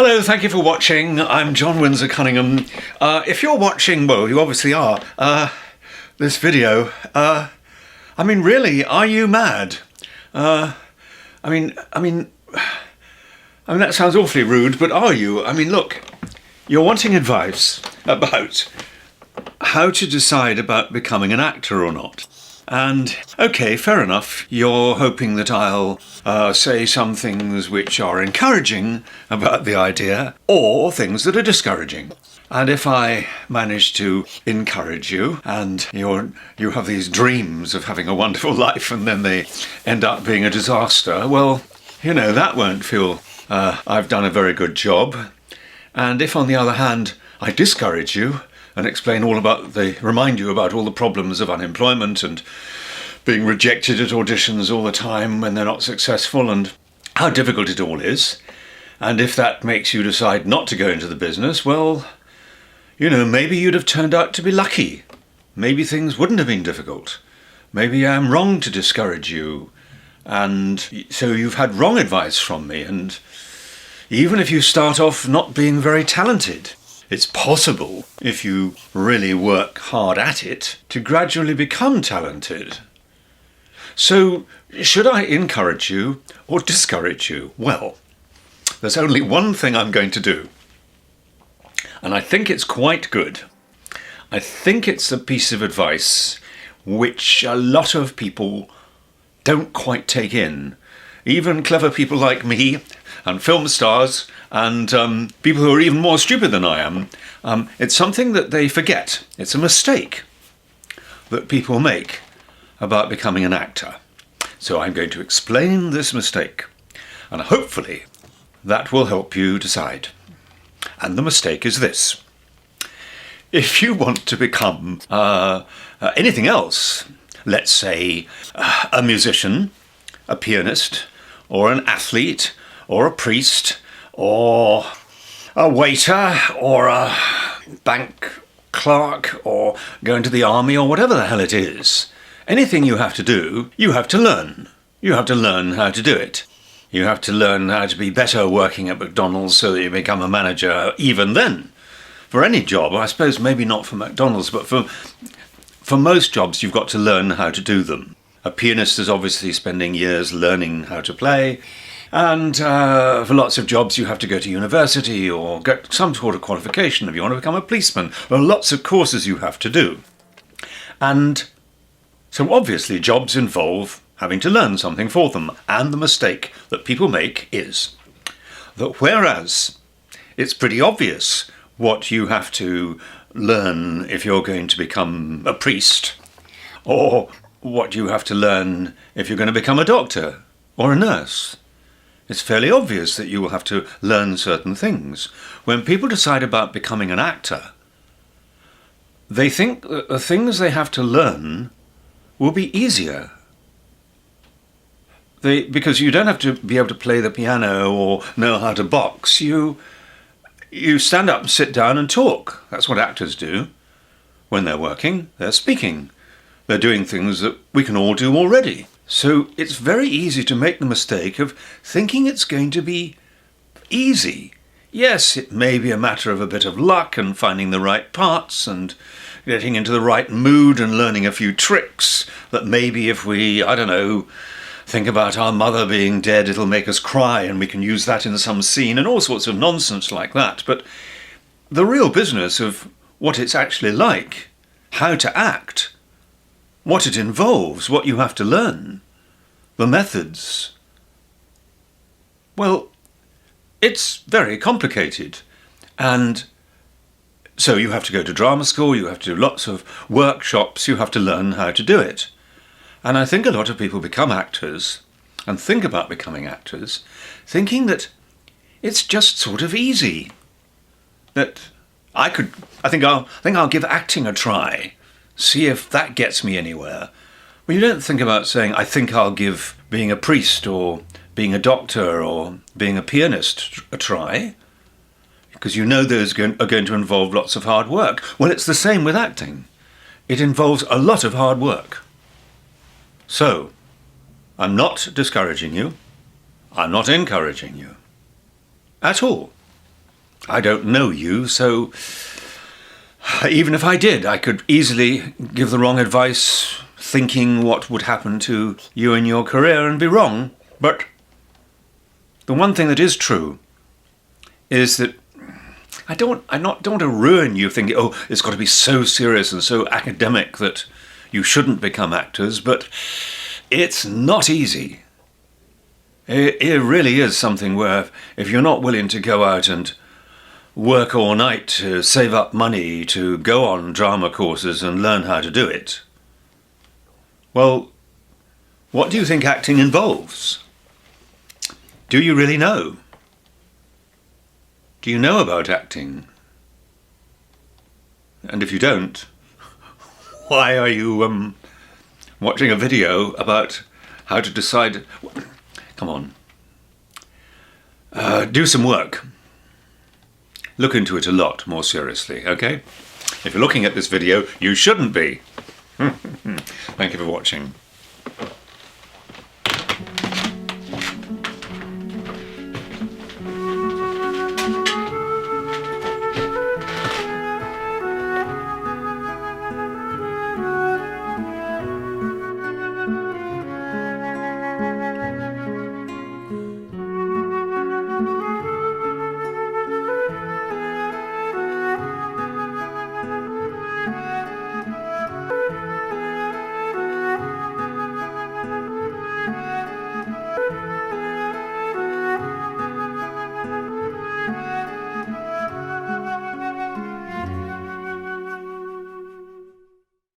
Hello, thank you for watching. I'm John Windsor-Cunningham. If you're watching, well, you obviously are, this video, really, are you mad? I mean, that sounds awfully rude, but are you? Look, you're wanting advice about how to decide about becoming an actor or not. And, okay, fair enough, you're hoping that I'll say some things which are encouraging about the idea, or things that are discouraging. And if I manage to encourage you, and you have these dreams of having a wonderful life, and then they end up being a disaster, well, that won't feel I've done a very good job. And if, on the other hand, I discourage you, and remind you about all the problems of unemployment and being rejected at auditions all the time when they're not successful and how difficult it all is. And if that makes you decide not to go into the business, well, maybe you'd have turned out to be lucky. Maybe things wouldn't have been difficult. Maybe I'm wrong to discourage you. And so you've had wrong advice from me. And even if you start off not being very talented, it's possible, if you really work hard at it, to gradually become talented. So, should I encourage you or discourage you? Well, there's only one thing I'm going to do. And I think it's quite good. I think it's a piece of advice which a lot of people don't quite take in. Even clever people like me, and film stars, and people who are even more stupid than I am. It's something that they forget. It's a mistake that people make about becoming an actor. So I'm going to explain this mistake, and hopefully that will help you decide. And the mistake is this. If you want to become anything else, let's say a musician, a pianist, or an athlete, or a priest, or a waiter, or a bank clerk, or go into the army, or whatever the hell it is. Anything you have to do, you have to learn. You have to learn how to do it. You have to learn how to be better working at McDonald's so that you become a manager even then. For any job, I suppose maybe not for McDonald's, but for most jobs you've got to learn how to do them. A pianist is obviously spending years learning how to play. And for lots of jobs you have to go to university or get some sort of qualification if you want to become a policeman. There are lots of courses you have to do. And so obviously jobs involve having to learn something for them. And the mistake that people make is that whereas it's pretty obvious what you have to learn if you're going to become a priest, or what you have to learn if you're going to become a doctor or a nurse, it's fairly obvious that you will have to learn certain things. When people decide about becoming an actor, they think that the things they have to learn will be easier. Because you don't have to be able to play the piano or know how to box. You stand up, sit down and talk. That's what actors do. When they're working, they're speaking. They're doing things that we can all do already. So it's very easy to make the mistake of thinking it's going to be easy. Yes, it may be a matter of a bit of luck and finding the right parts and getting into the right mood and learning a few tricks that maybe if we, think about our mother being dead, it'll make us cry and we can use that in some scene and all sorts of nonsense like that. But the real business of what it's actually like, how to act, what it involves, what you have to learn, the methods, well, it's very complicated. And so you have to go to drama school, you have to do lots of workshops, you have to learn how to do it. And I think a lot of people become actors and think about becoming actors thinking that it's just sort of easy. That I think I'll give acting a try. See if that gets me anywhere. Well, you don't think about saying, I think I'll give being a priest or being a doctor or being a pianist a try, because you know those are going to involve lots of hard work. Well, it's the same with acting. It involves a lot of hard work. So, I'm not discouraging you. I'm not encouraging you. At all. I don't know you, so even if I did, I could easily give the wrong advice, thinking what would happen to you in your career, and be wrong. But the one thing that is true is that I don't want to ruin you thinking, oh, it's got to be so serious and so academic that you shouldn't become actors, but it's not easy. It really is something where if you're not willing to go out and work all night to save up money to go on drama courses and learn how to do it, well, what do you think acting involves? Do you really know? Do you know about acting? And if you don't, why are you watching a video about how to decide? Come on. Do some work. Look into it a lot more seriously, okay? If you're looking at this video, you shouldn't be. Thank you for watching.